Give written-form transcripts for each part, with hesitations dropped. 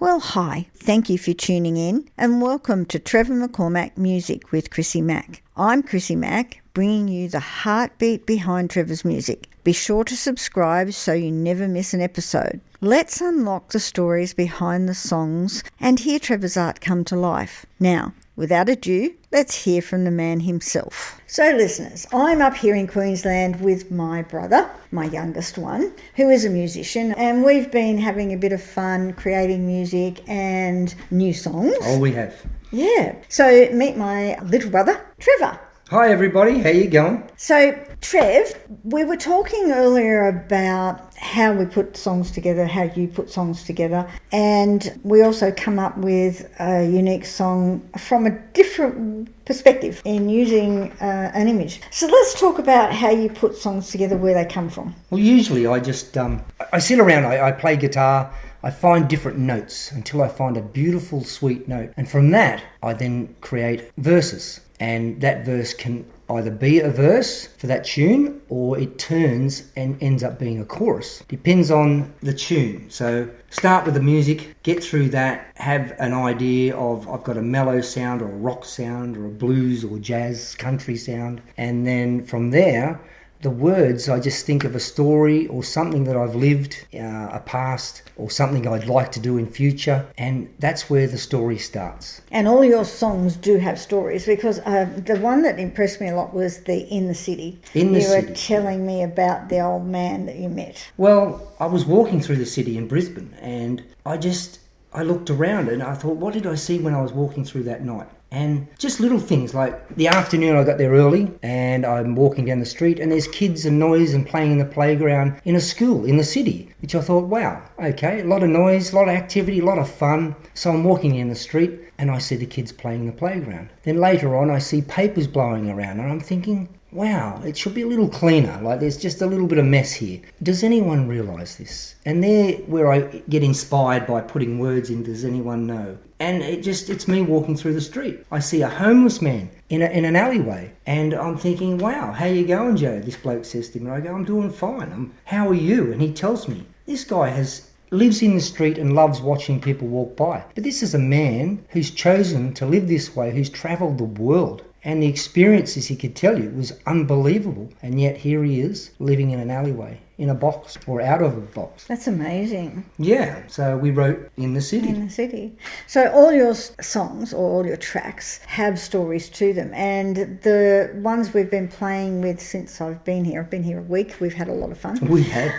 Well, hi. Thank you for tuning in and welcome to Trevor McCormack Music with Chrissy Mack. I'm Chrissy Mack, bringing you the heartbeat behind Trevor's music. Be sure to subscribe so you never miss an episode. Let's unlock the stories behind the songs and hear Trevor's art come to life. Now, without ado, let's hear from the man himself. So listeners, I'm up here in Queensland with my brother, my youngest one, who is a musician, and we've been having a bit of fun creating music and new songs. Oh, we have. Yeah. So meet my little brother, Trevor. Hi everybody, how you going? So, Trev, we were talking earlier about how we put songs together, how you put songs together, and we also come up with a unique song from a different perspective in using an image. So let's talk about how you put songs together, where they come from. Well, usually I just, I sit around, I play guitar, I find different notes until I find a beautiful, sweet note. And from that, I then create verses. And that verse can either be a verse for that tune or it turns and ends up being a chorus. Depends on the tune. So start with the music, get through that, have an idea of I've got a mellow sound or a rock sound or a blues or jazz, country sound. And then from there, the words, I just think of a story or something that I've lived, a past, or something I'd like to do in future, and that's where the story starts. And all your songs do have stories, because the one that impressed me a lot was the In the City. You were telling me about the old man that you met. Well, I was walking through the city in Brisbane, and I looked around and I thought, what did I see when I was walking through that night? And just little things like the afternoon I got there early and I'm walking down the street and there's kids and noise and playing in the playground in a school in the city, which I thought, wow, okay, a lot of noise, a lot of activity, a lot of fun. So I'm walking in the street and I see the kids playing in the playground. Then later on I see papers blowing around and I'm thinking, wow, it should be a little cleaner, like there's just a little bit of mess here. Does anyone realise this? And there where I get inspired by putting words in, does anyone know? And it's me walking through the street. I see a homeless man in an alleyway and I'm thinking, wow, how you going, Joe? This bloke says to me, I go, I'm doing fine. How are you? And he tells me, this guy lives in the street and loves watching people walk by. But this is a man who's chosen to live this way, who's travelled the world. And the experiences he could tell you was unbelievable. And yet here he is, living in an alleyway, in a box, or out of a box. That's amazing. Yeah, so we wrote In the City. In the City. So all your songs, or all your tracks, have stories to them. And the ones we've been playing with since I've been here a week, we've had a lot of fun. We have.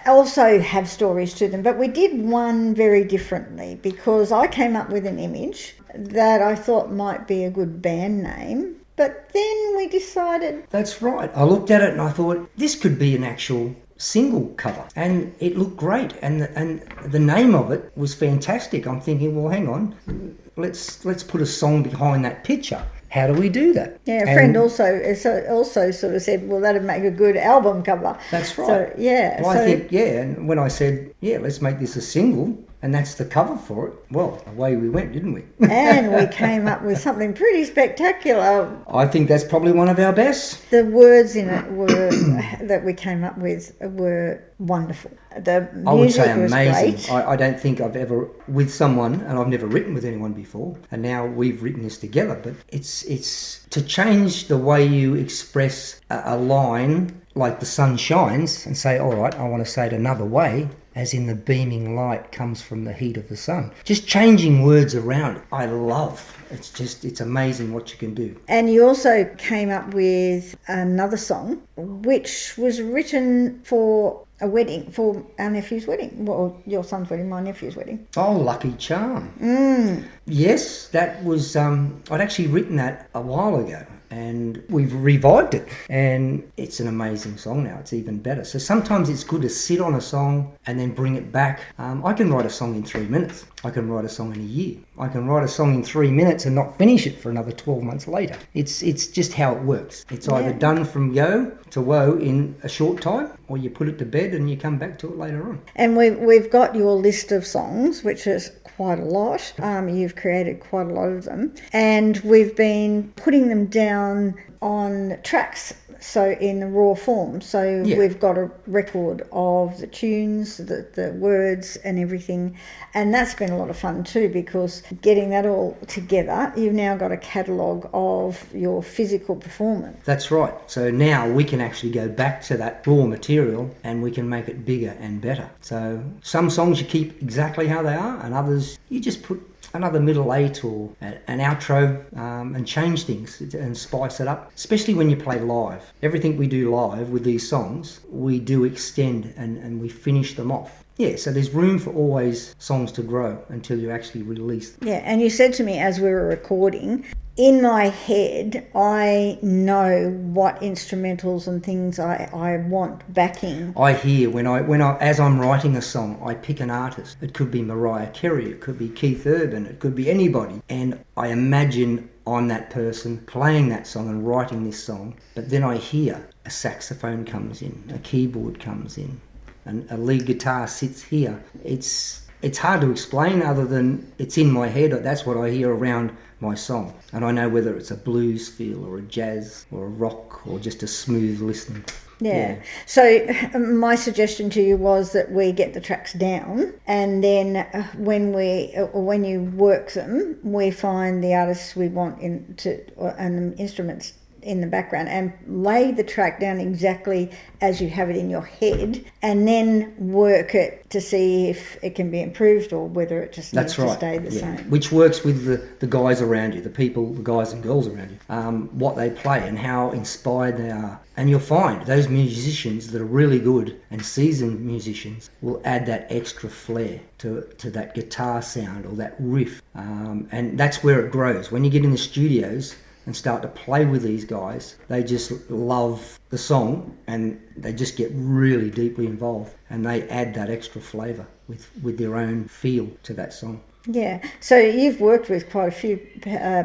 Also have stories to them, but we did one very differently because I came up with an image that I thought might be a good band name, but then we decided... That's right. I looked at it and I thought, this could be an actual single cover, and it looked great, and the name of it was fantastic. I'm thinking, well, hang on, let's put a song behind that picture. How do we do that? Yeah, a friend also sort of said, well, that'd make a good album cover. That's right. So, yeah. Well, I think, yeah, and when I said, yeah, let's make this a single, and that's the cover for it, well, away we went, didn't we? And we came up with something pretty spectacular. I think that's probably one of our best. The words in it that we came up with were wonderful. The music, I would say amazing. Was great. I don't think I've ever, with someone, and I've never written with anyone before, and now we've written this together, but it's to change the way you express a line, like the sun shines, and say, all right, I want to say it another way, as in the beaming light comes from the heat of the sun. Just changing words around, I love. It's amazing what you can do. And you also came up with another song, which was written for a wedding, for our nephew's wedding. Well, your son's wedding, my nephew's wedding. Oh, Lucky Charm. Yes, that was, I'd actually written that a while ago. And we've revived it, and it's an amazing song now. It's even better. So sometimes it's good to sit on a song and then bring it back. I can write a song in 3 minutes. I can write a song in a year. I can write a song in 3 minutes and not finish it for another 12 months later. It's just how it works. It's either done from go to woe in a short time, or you put it to bed and you come back to it later on. And we've got your list of songs, which is quite a lot. You've created quite a lot of them, and we've been putting them down down on tracks, so in the raw form. So we've got a record of the tunes, the words and everything. And that's been a lot of fun too, because getting that all together, you've now got a catalogue of your physical performance. That's right. So now we can actually go back to that raw material and we can make it bigger and better. So some songs you keep exactly how they are, and others you just put another middle eight or an outro and change things and spice it up, especially when you play live. Everything we do live with these songs, we do extend and we finish them off. Yeah, so there's room for always songs to grow until you actually release them. Yeah, and you said to me as we were recording, in my head, I know what instrumentals and things I want backing. I hear when I as I'm writing a song, I pick an artist. It could be Mariah Carey, it could be Keith Urban, it could be anybody, and I imagine I'm that person playing that song and writing this song. But then I hear a saxophone comes in, a keyboard comes in, and a lead guitar sits here. It's hard to explain other than it's in my head. That's what I hear around my song. And I know whether it's a blues feel or a jazz or a rock or just a smooth listening. Yeah. So my suggestion to you was that we get the tracks down, and then when you work them, we find the artists we want and the instruments in the background, and lay the track down exactly as you have it in your head, and then work it to see if it can be improved or whether it just needs to stay the same. Which works with the guys around you, the guys and girls around you, what they play and how inspired they are. And you'll find those musicians that are really good and seasoned musicians will add that extra flair to that guitar sound or that riff. And that's where it grows. When you get in the studios and start to play with these guys, they just love the song and they just get really deeply involved, and they add that extra flavour with their own feel to that song. Yeah, so you've worked with quite a few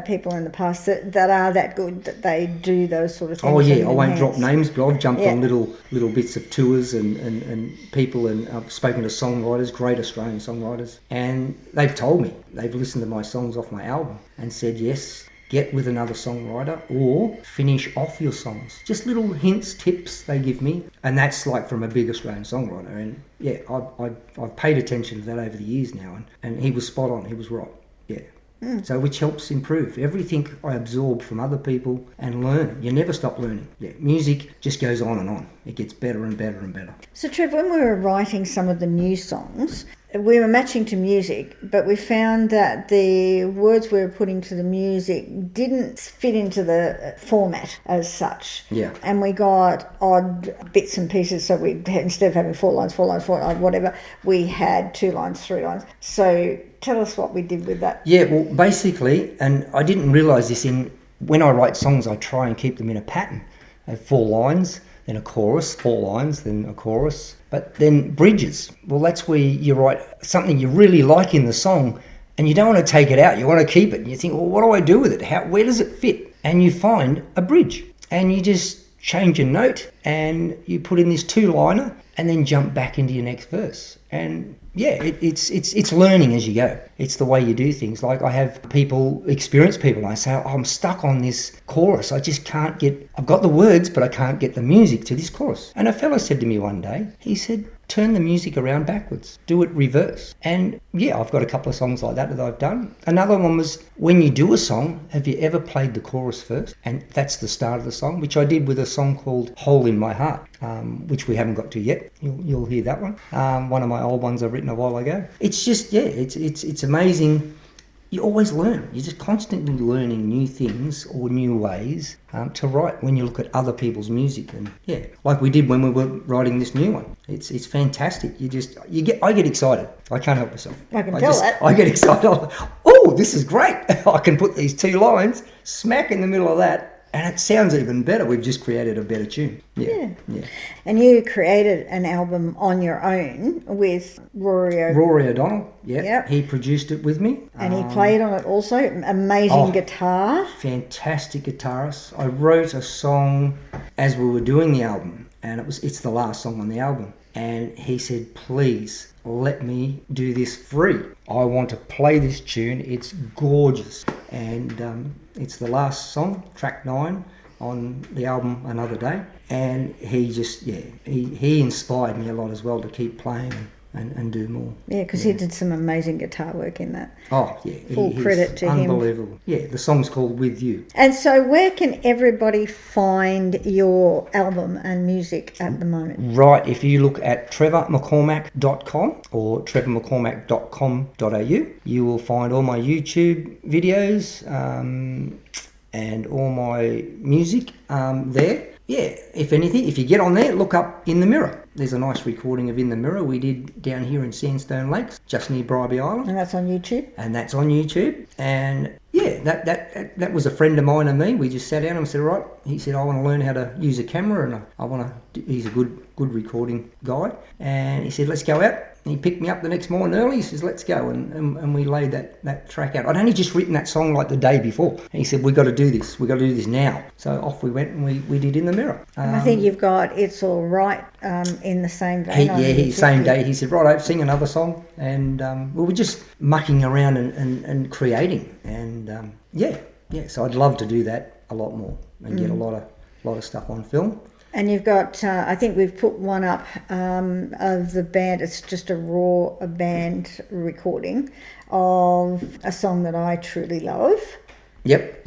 people in the past that are that good, that they do those sort of things. Oh yeah, I won't drop names, but I've jumped on little bits of tours and people, and I've spoken to songwriters, great Australian songwriters, and they've told me, they've listened to my songs off my album and said, yes, get with another songwriter or finish off your songs. Just little hints, tips they give me, and that's like from a big Australian songwriter. And yeah, I've paid attention to that over the years now, and he was spot on, he was right. Yeah. So which helps improve. Everything I absorb from other people and learn. You never stop learning. Yeah, music just goes on and on. It gets better and better and better. So Trev, when we were writing some of the new songs, we were matching to music, but we found that the words we were putting to the music didn't fit into the format as such. Yeah. And we got odd bits and pieces, so we had, instead of having 4 lines, whatever, we had 2 lines, 3 lines. So tell us what we did with that. Yeah, well, basically, and I didn't realise this, when I write songs, I try and keep them in a pattern. I have 4 lines, then a chorus, 4 lines, then a chorus. But then bridges, well, that's where you write something you really like in the song and you don't want to take it out, you want to keep it. And you think, well, what do I do with it? Where does it fit? And you find a bridge and you just change a note and you put in this 2-liner and then jump back into your next verse. And yeah, it's learning as you go. It's the way you do things. Like I have experienced people, and I say, oh, I'm stuck on this chorus. I just can't I've got the words, but I can't get the music to this chorus. And a fella said to me one day, he said, turn the music around backwards, do it reverse. And yeah, I've got a couple of songs like that I've done. Another one was, when you do a song, have you ever played the chorus first? And that's the start of the song, which I did with a song called Hole in My Heart, which we haven't got to yet. You'll hear that one. One of my old ones I've written a while ago. It's just, yeah, it's amazing. You always learn. You're just constantly learning new things or new ways to write when you look at other people's music. And yeah, like we did when we were writing this new one. It's fantastic. I get excited. I can't help myself. I can tell that. I get excited. Oh, this is great. I can put these 2 lines smack in the middle of that. And it sounds even better. We've just created a better tune. Yeah. And you created an album on your own with Rory O'Donnell. Yeah. Yep. He produced it with me. And he played on it also. Amazing guitar. Fantastic guitarist. I wrote a song as we were doing the album, and it's the last song on the album. And he said, please let me do this free. I want to play this tune. It's gorgeous. and it's the last song, track 9, on the album Another Day. And he just, he inspired me a lot as well to keep playing and do more. Yeah, because he did some amazing guitar work in that. Oh, yeah. Full credit to him. Unbelievable. Yeah, the song's called With You. And so where can everybody find your album and music at the moment? Right, if you look at trevormccormack.com or trevormccormack.com.au, you will find all my YouTube videos and all my music there. Yeah, if anything, if you get on there, look up In the Mirror. There's a nice recording of In the Mirror we did down here in Sandstone Lakes, just near Bribie Island. And that's on YouTube? And that's on YouTube. And yeah, that was a friend of mine and me. We just sat down and said, right, he said, I want to learn how to use a camera, and I want to, he's a good recording guy. And he said, let's go out. He picked me up the next morning early. He says, let's go. And we laid that track out. I'd only just written that song like the day before. And he said, we've got to do this. We've got to do this now. So off we went and we did In the Mirror. I think you've got It's All Right in the same vein. Same day. He said, right, sing another song. And we were just mucking around and creating. And so I'd love to do that a lot more and get a lot of stuff on film. And you've got, I think we've put one up of the band. It's just a band recording of a song that I truly love. Yep.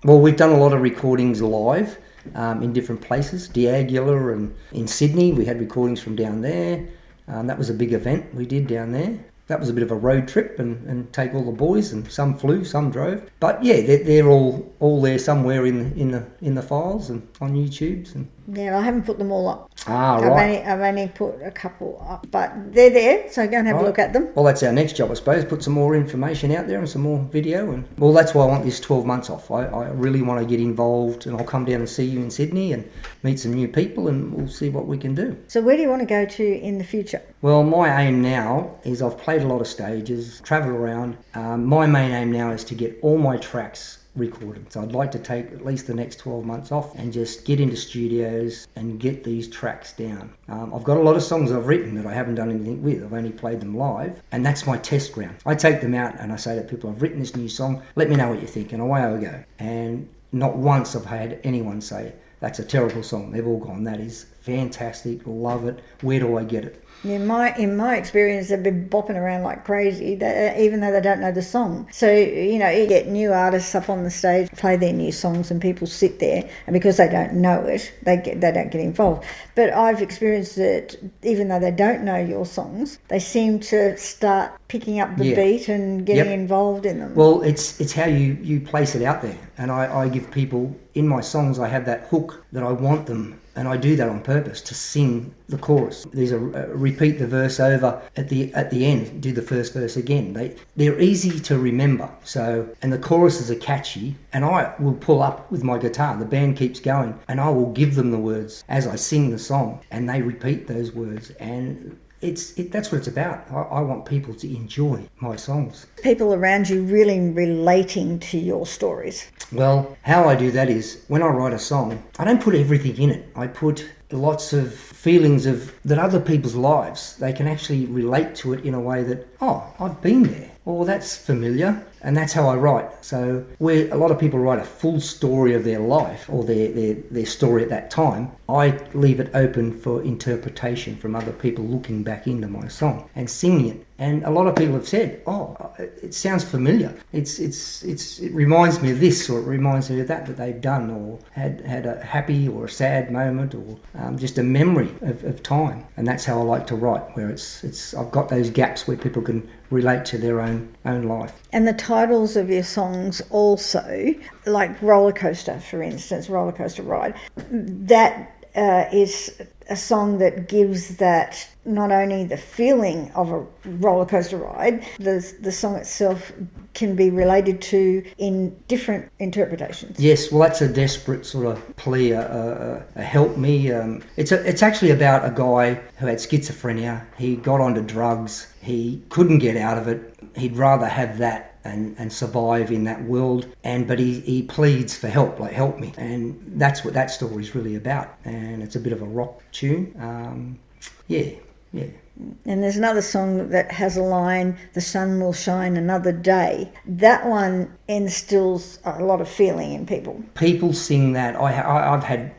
Well, we've done a lot of recordings live in different places. D'Aguilar and in Sydney, we had recordings from down there. That was a big event we did down there. That was a bit of a road trip and take all the boys, and some flew, some drove. But yeah, they're all there somewhere in the files and on YouTube's. And yeah, I haven't put them all up. Right. I've only put a couple up, but they're there, so go and have a look at them. Well, that's our next job, I suppose. Put some more information out there and some more video. And well, that's why I want this 12 months off. I really want to get involved, and I'll come down and see you in Sydney and meet some new people, and we'll see what we can do. So where do you want to go to in the future? Well, my aim now is I've played a lot of stages, travelled around. My main aim now is to get all my tracks recorded. So I'd like to take at least the next 12 months off and just get into studios and get these tracks down. I've got a lot of songs I've written that I haven't done anything with. I've only played them live, and that's my test ground. I take them out and I say to people, I've written this new song, let me know what you think, and away I go. And not once have I had anyone say, that's a terrible song. They've all gone, that is fantastic, love it, where do I get it? In my experience, they've been bopping around like crazy, even though they don't know the song. So, you get new artists up on the stage, play their new songs, and people sit there, and because they don't know it, they don't get involved. But I've experienced that even though they don't know your songs, they seem to start picking up the beat and getting involved in them. Well, it's how you place it out there. And I give people, in my songs, I have that hook that I want them, and I do that on purpose, to sing the chorus. There's a repeat the verse over at the end, do the first verse again. They're easy to remember. So, and the choruses are catchy, and I will pull up with my guitar. The band keeps going, and I will give them the words as I sing the song, and they repeat those words. And that's what it's about. I want people to enjoy my songs. People around you really relating to your stories. Well, how I do that is, when I write a song, I don't put everything in it. I put lots of feelings that other people's lives, they can actually relate to it in a way that, I've been there. Or that's familiar. And that's how I write. So where a lot of people write a full story of their life or their story at that time, I leave it open for interpretation from other people looking back into my song and singing it. And a lot of people have said, it sounds familiar. It reminds me of this, or it reminds me of that they've done, or had a happy or a sad moment, or just a memory of time. And that's how I like to write, where I've got those gaps where people can relate to their own life. And the titles of your songs also, like Roller Coaster, for instance, Roller Coaster Ride, that is a song that gives that not only the feeling of a roller coaster ride, the song itself can be related to in different interpretations. Yes, well, that's a desperate sort of plea, a help me. It's actually about a guy who had schizophrenia. He got onto drugs. He couldn't get out of it. He'd rather have that and survive in that world, but he pleads for help, like, help me. And that's what that story's really about. And it's a bit of a rock tune. Yeah. And there's another song that has a line, "The sun will shine another day." That one instills a lot of feeling in people. People sing that. I've had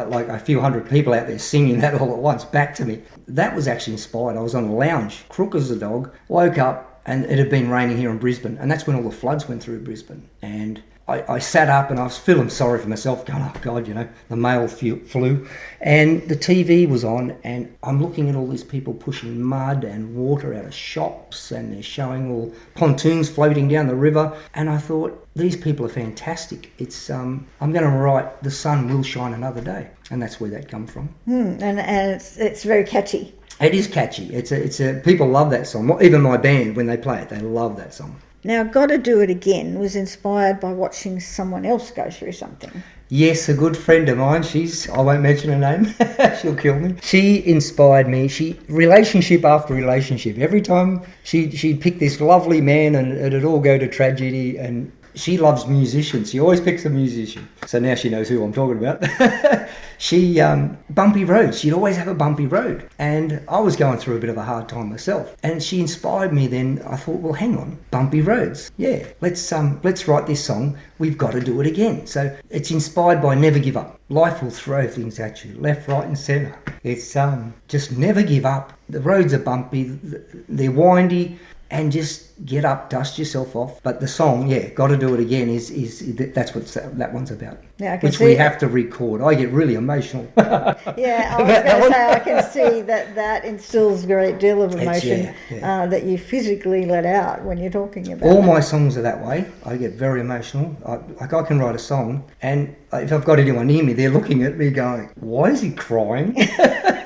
like a few hundred people out there singing that all at once back to me. That was actually inspired. I was on a lounge, crook as a dog, woke up, and it had been raining here in Brisbane, and that's when all the floods went through Brisbane. And I sat up and I was feeling sorry for myself, going, oh God, the male flu. And the TV was on, and I'm looking at all these people pushing mud and water out of shops, and they're showing all pontoons floating down the river. And I thought, these people are fantastic. It's I'm going to write "The Sun Will Shine Another Day," and that's where that comes from. And it's very catchy. It is catchy. It's a people love that song. Even my band, when they play it, they love that song. Now, "Gotta Do It Again" was inspired by watching someone else go through something. Yes, a good friend of mine, I won't mention her name, she'll kill me. She inspired me, relationship after relationship. Every time she'd pick this lovely man and it'd all go to tragedy, and she loves musicians. She always picks a musician. So now she knows who I'm talking about. Bumpy roads. She'd always have a bumpy road. And I was going through a bit of a hard time myself. And she inspired me then. I thought, well, hang on, bumpy roads. Yeah, let's write this song. We've got to do it again. So it's inspired by never give up. Life will throw things at you, left, right and centre. It's just never give up. The roads are bumpy. They're windy. And just get up, dust yourself off. But the song, "Got to Do It Again" is that's what that one's about. Yeah, I can which see we have to record. I get really emotional. Yeah, I was going to say, I can see that instills a great deal of emotion that you physically let out when you're talking about All my songs are that way. I get very emotional. I can write a song, and if I've got anyone near me, they're looking at me going, "Why is he crying?"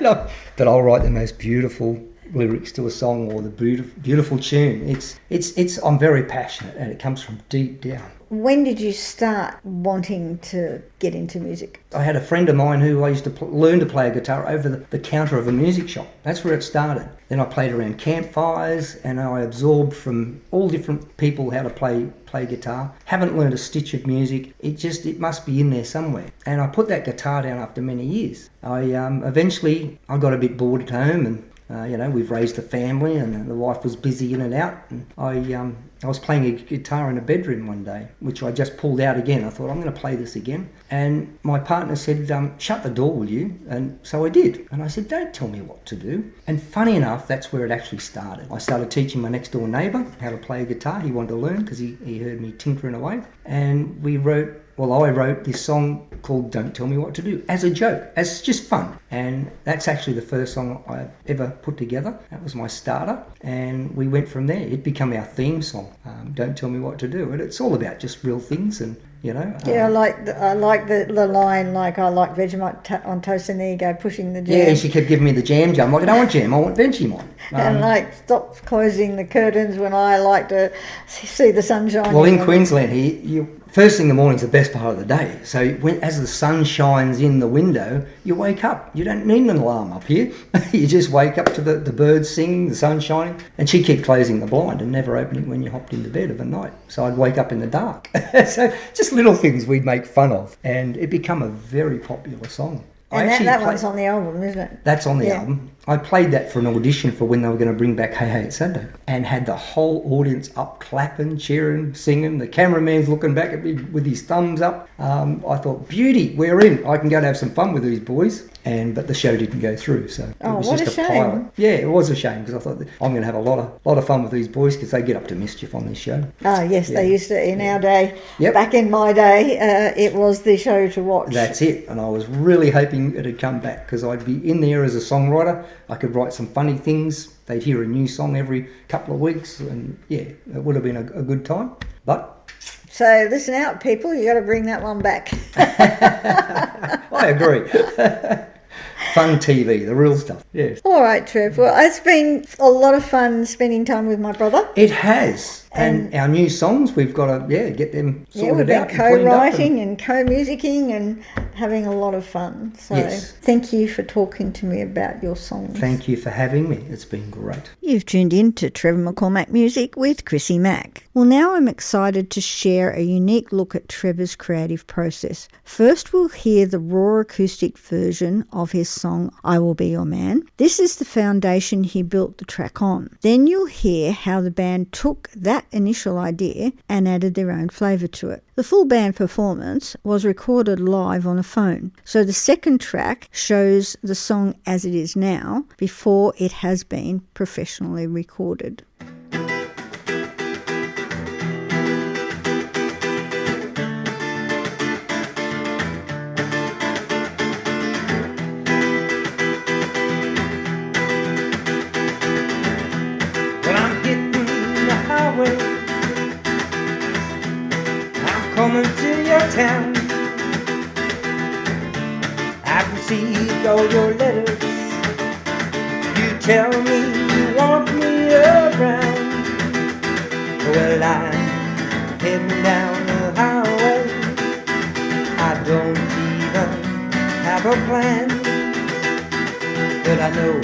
But I'll write the most beautiful lyrics to a song or the beautiful tune. It's I'm very passionate, and it comes from deep down. When did you start wanting to get into music? I had a friend of mine who I used to learn to play a guitar over the counter of a music shop. That's where it started. Then I played around campfires, and I absorbed from all different people how to play guitar. Haven't learned a stitch of music. It must be in there somewhere. And I put that guitar down after many years. Eventually I got a bit bored at home, and we've raised a family, and the wife was busy in and out. And I was playing a guitar in a bedroom one day, which I just pulled out again. I thought, I'm going to play this again. And my partner said, "Shut the door, will you?" And so I did. And I said, "Don't tell me what to do." And funny enough, that's where it actually started. I started teaching my next door neighbour how to play a guitar. He wanted to learn because he heard me tinkering away. And I wrote this song called "Don't Tell Me What to Do" as a joke, as just fun. And that's actually the first song I ever put together. That was my starter. And we went from there. It became our theme song, "Don't Tell Me What to Do." And it's all about just real things, and I like the line, like, "I like Vegemite on toast," and there you go, pushing the jam. Yeah, and she kept giving me the jam. I'm like, "I don't want jam, I want Vegemite." And stop closing the curtains when I like to see the sunshine. Well, in Queensland here, first thing in the morning is the best part of the day. So as the sun shines in the window, you wake up. You don't need an alarm up here. You just wake up to the birds singing, the sun shining. And she kept closing the blind and never opening when you hopped into bed of a night. So I'd wake up in the dark. So just little things we'd make fun of. And it became a very popular song. And that one's on the album, isn't it? That's on the album. I played that for an audition for when they were going to bring back Hey Hey It's Sunday, and had the whole audience up clapping, cheering, singing. The cameraman's looking back at me with his thumbs up. I thought, beauty, we're in. I can go and have some fun with these boys. But the show didn't go through, so it was what just a a shame. pilot. Yeah, it was a shame, because I thought I'm going to have a lot of fun with these boys, because they get up to mischief on this show. Oh yes, they used to in our day. Yep. Back in my day, it was the show to watch. That's it, and I was really hoping it'd come back, because I'd be in there as a songwriter. I could write some funny things. They'd hear a new song every couple of weeks, and it would have been a good time. But so listen out, people, you got to bring that one back. I agree. Fun TV, the real stuff. Yes. All right, Trev. Well, it's been a lot of fun spending time with my brother. It has. And our new songs, we've got to get them sorted we've been out. co-writing and co-musicking and having a lot of fun. So thank you for talking to me about your songs. Thank you for having me. It's been great. You've tuned in to Trevor McCormack Music with Chrissy Mack. Well, now I'm excited to share a unique look at Trevor's creative process. First, we'll hear the raw acoustic version of his song, I Will Be Your Man. This is the foundation he built the track on. Then you'll hear how the band took that initial idea and added their own flavour to it. The full band performance was recorded live on a phone. So the second track shows the song as it is now before it has been professionally recorded. Coming to your town, I've received all your letters. You tell me you want me around. Well, I'm heading down the highway. I don't even have a plan, but I know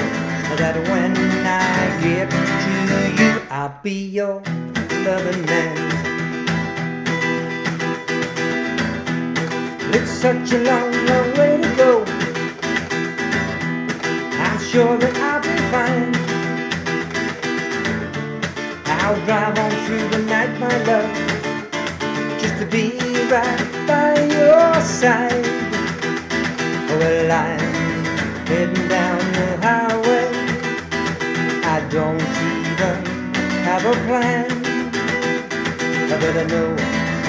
that when I get to you, I'll be your loving man. It's such a long, long way to go. I'm sure that I'll be fine. I'll drive on through the night, my love, just to be right by your side. Well, I'm heading down the highway. I don't even have a plan, but I know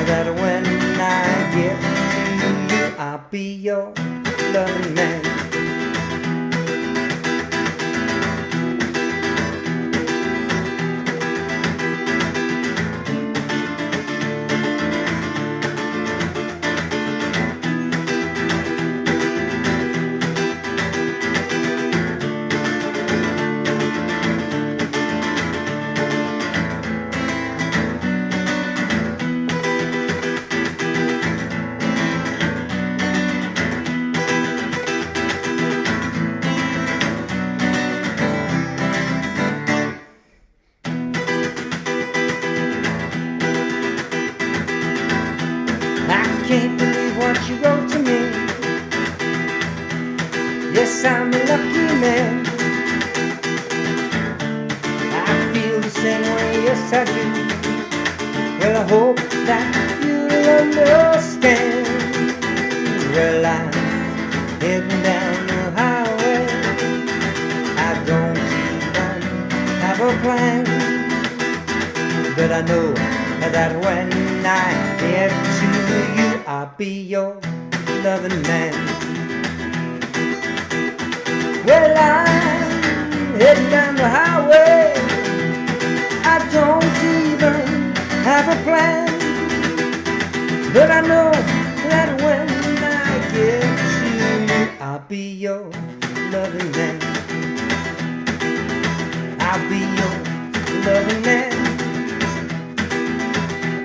that when I get to you, I'll be your loving man. Can't believe what you wrote to me. Yes, I'm a lucky man. I feel the same way, yes I do. Well, I hope that you'll understand. Well, I'm heading down the highway. I don't even have a plan, but I know that when I get to you, I'll be your loving man. Well, I'm heading down the highway. I don't even have a plan, but I know that when I get to you, I'll be your loving man. I'll be your loving man.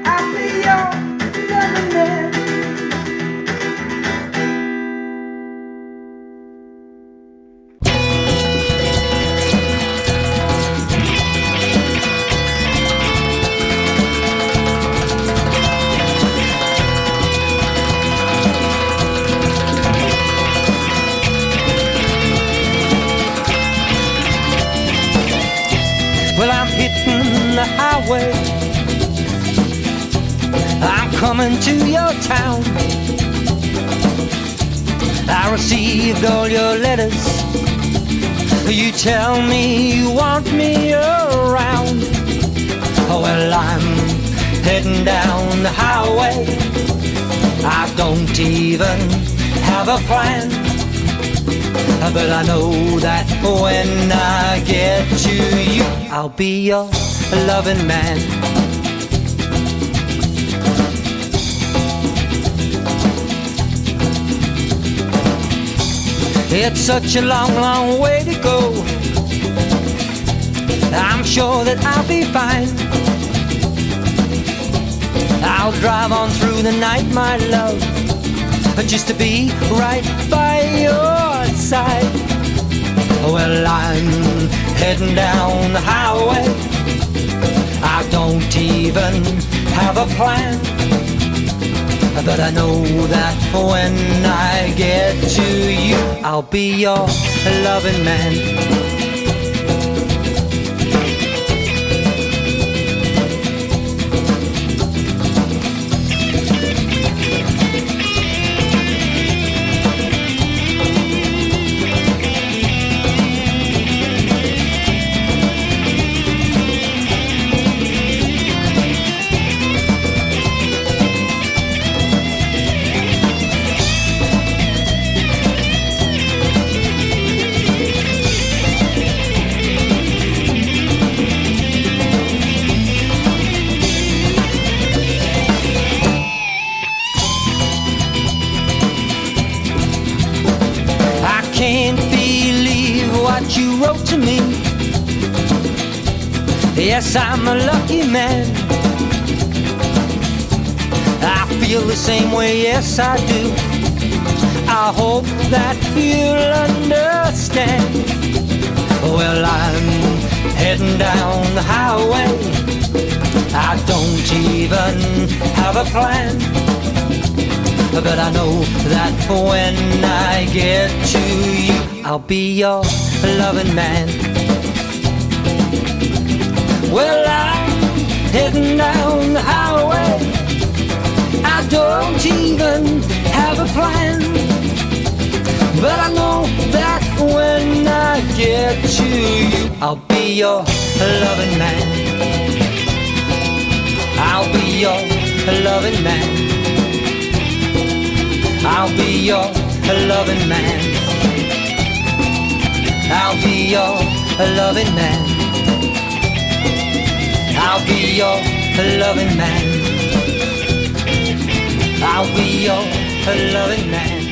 I'll be your loving man. Well, I'm hitting the highway. I'm coming to your town. I received all your letters. You tell me you want me around. Well, I'm heading down the highway. I don't even have a plan, but I know that when I get to you, I'll be your loving man. It's such a long, long way to go. I'm sure that I'll be fine. I'll drive on through the night, my love, just to be right by your side. Well, I'm heading down the highway. I don't even have a plan, but I know that when I get to you, I'll be your loving man. Can't believe what you wrote to me. Yes, I'm a lucky man. I feel the same way, yes I do. I hope that you'll understand. Well, I'm heading down the highway. I don't even have a plan, but I know that when I get to you, I'll be your loving man. Well, I'm heading down the highway. I don't even have a plan, but I know that when I get to you, I'll be your loving man. I'll be your loving man. I'll be your loving man. I'll be your loving man. I'll be your loving man. I'll be your loving man.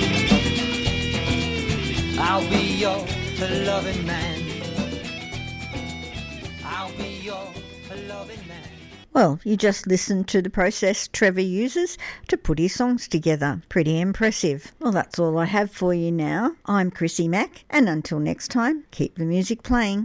I'll be your loving man. I'll be your loving man. Well, you just listened to the process Trevor uses to put his songs together. Pretty impressive. Well, that's all I have for you now. I'm Chrissy Mack, and until next time, keep the music playing.